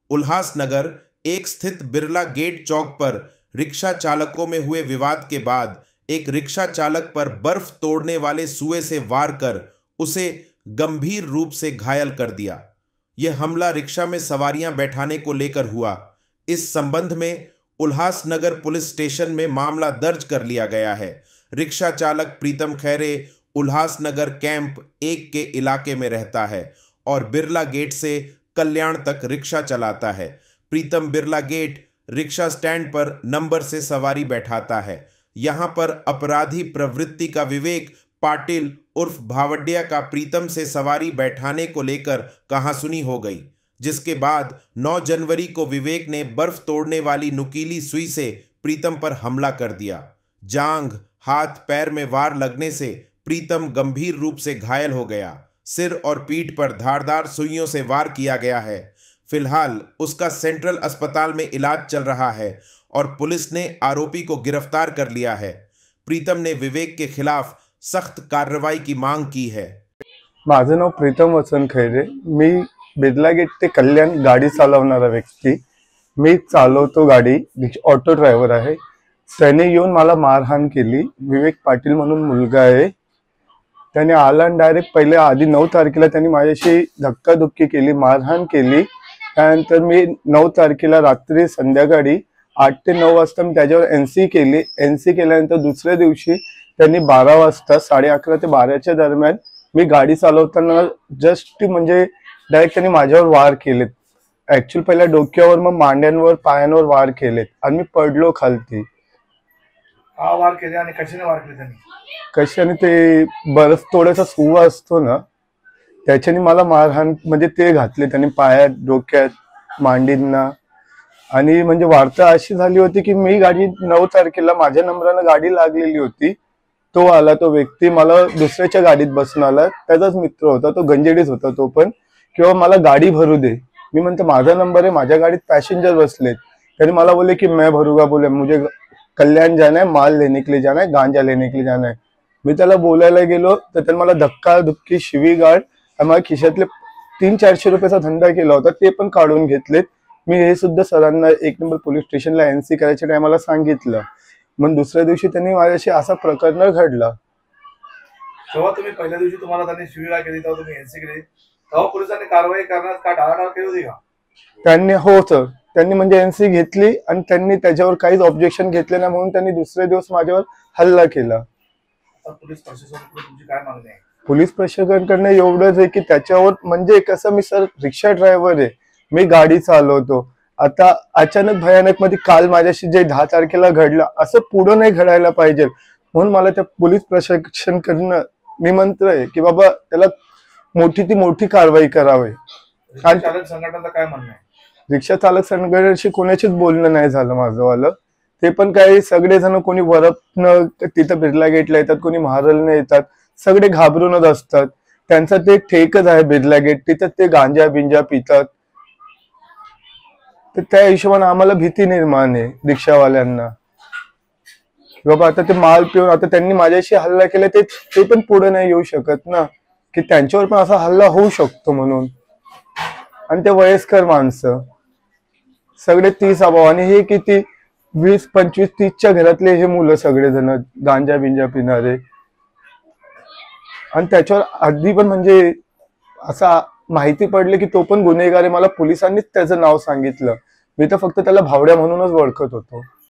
उल्हासनगर एक स्थित बिरला गेट चौक पर रिक्शा चालकों में हुए विवाद के बाद एक रिक्शा चालक पर बर्फ तोड़ने वाले सुए से वार कर उसे गंभीर रूप से घायल कर दिया। यह हमला रिक्शा में सवारियां बैठाने को लेकर हुआ। इस संबंध में उल्हासनगर पुलिस स्टेशन में मामला दर्ज कर लिया गया है। रिक्शा चालक प्रीतम खैरे उल्हासनगर कैंप 1 के इलाके में रहता है और बिरला गेट से कल्याण तक रिक्शा चलाता है। Pritam Birla gate rickshaw stand पर नंबर से सवारी बैठाता है। यहां पर अपराधी प्रवृत्ति का विवेक पाटिल उर्फ भावडिया का प्रीतम से सवारी बैठाने को लेकर कहासुनी हो गई, जिसके बाद 9 जनवरी को विवेक ने बर्फ तोड़ने वाली नुकीली सुई से प्रीतम पर हमला कर दिया। जांघ, हाथ, पैर में वार लगने से प्रीतम गंभीर रूप से घायल हो गया। सिर और पीठ पर धारदार सुइयों से वार किया गया है। फिलहाल उसका सेंट्रल अस्पताल में इलाज चल रहा है और पुलिस ने आरोपी को गिरफ्तार कर लिया है। प्रीतम ने विवेक के खिलाफ सख्त कार्रवाई की मांग की है। माझं नाव प्रीतम वसंत खैरे। मी बिरला गेट ते कल्याण गाडी चालवणारा व्यक्ती। मी चालवतो गाडी, ऑटो ड्रायव्हर आहे। त्याने येऊन मला मारहाण केली। विवेक पाटील म्हणून मुलगा आहे। त्याने आला आणि डायरेक्ट पहिले आधी 9 तारखेला त्यांनी माझ्याशी धक्काधुक्की केली, मारहाण केली। त्यानंतर मी 9 तारखेला रात्री संध्याकाळी 8 ते 9 वाजता मी त्याच्यावर एनसी केली। एनसी केल्यानंतर दुसऱ्या दिवशी त्यांनी 12 वाजता 11:30 ते 12च्या दरम्यान मी गाडी चालवताना जस्ट म्हणजे डायरेक्ट त्यांनी माझ्यावर वार केलेत। ऍक्च्युअली पहिला डोक्यावर, मग मांड्यांवर, पायांवर वार केलेत आणि मी पडलो खालती। हा वार केले आणि कशाने वार केले त्यांनी? कशाने? ते बर्फ तोडायचा सुवा असतो ना, त्याच्याने मला मारहाण म्हणजे ते घातले त्यांनी पायात, डोक्यात, मांडींना। आणि म्हणजे वार्ता अशी झाली होती की मी गाडी 9 तारखेला माझ्या नंबरानं गाडी लागलेली होती। तो आला, तो व्यक्ती मला दुसऱ्याच्या गाडीत बसून आला। त्याचाच मित्र होता, तो गंजेडीच होता तो पण, किंवा मला गाडी भरू दे। मी म्हणतो माझा नंबर आहे, माझ्या गाडीत पॅसेंजर बसलेत। त्याने मला बोले की मैं भरूंगा, बोले मुझे कल्याण जाना है, माल लेने के लिए जाना है, गांजा लेने के लिए जाना है। मी त्याला बोलायला गेलो तर त्याने मला धक्का धुक्की, शिवीगाळ, माझ्या खिशातले 300-400 रुपयाचा धंदा केला होता ते पण काढून घेतलेत। मी हे सुद्धा सरांना 1 नंबर पोलीस स्टेशनला एनसी करायच्या टायमाला सांगितलं। मग दुसऱ्या दिवशी त्यांनी माझ्याशी असा प्रकरण घडला। तेव्हा तुम्ही पहिल्या दिवशी तुम्हाला त्यांनी शिवीगाळ केली, तेव्हा तुम्ही एनसी केली, तेव्हा पोलिसांनी कारवाई करण्यात का टाळाटाळ केली होती का? त्यांनी, हो सर, त्यांनी म्हणजे एनसी घेतली आणि त्यांनी त्याच्यावर काहीच ऑब्जेक्शन घेतले नाही, म्हणून त्यांनी दुसरे दिवस माझ्यावर हल्ला केला। पोलीस प्रशासनाकडे तुमची काय मागणी आहे? पोलीस प्रशासनाकडे एवढंच आहे की त्याच्यावर म्हणजे कसं, मी सर रिक्षा ड्रायव्हर आहे, मी गाडी चालवतो। आता अचानक भयानक मध्ये काल माझ्याशी जे 10 तारखेला घडलं, असं पुढे नाही घडायला पाहिजे, म्हणून मला त्या पोलीस प्रशासनाकडनं निमंत्रण आहे की बाबा त्याला मोठी कारवाई करावी। रिक्षा चालक संघटनेचं काय म्हणणं आहे? रिक्षा चालक संघटनेशी कोणाशीच बोलणं नाही झालं माझंवालं। ते पण काही सगळेजण, कोणी वरपनं तिथं बिरला गेटला येतात, कोणी महारलनं येतात, सगळे घाबरूनच असतात। त्यांचा ते ठेकच आहे बिरला गेट, तिथं ते गांजा बिंजा पितात। तर त्या हिशोबाने आम्हाला भीती निर्माण आहे रिक्षावाल्यांना, बाबा आता ते माल पिऊन, आता त्यांनी माझ्याशी हल्ला केला, ते पण पुढे नाही येऊ शकत ना, की त्यांच्यावर पण असा हल्ला होऊ शकतो म्हणून। आणि ते वयस्कर माणसं सगळे 30 अभाव, आणि हे किती 20, 25, 30च्या घरातले हे मुलं सगळेजण गांजा बिंजा पिणारे। आणि त्याच्यावर आधी पण म्हणजे असा माहिती पडले की तो पण गुन्हेगार आहे, मला पोलिसांनीच त्याचं नाव सांगितलं। मी तर फक्त त्याला भावड्या म्हणूनच ओळखत होतो।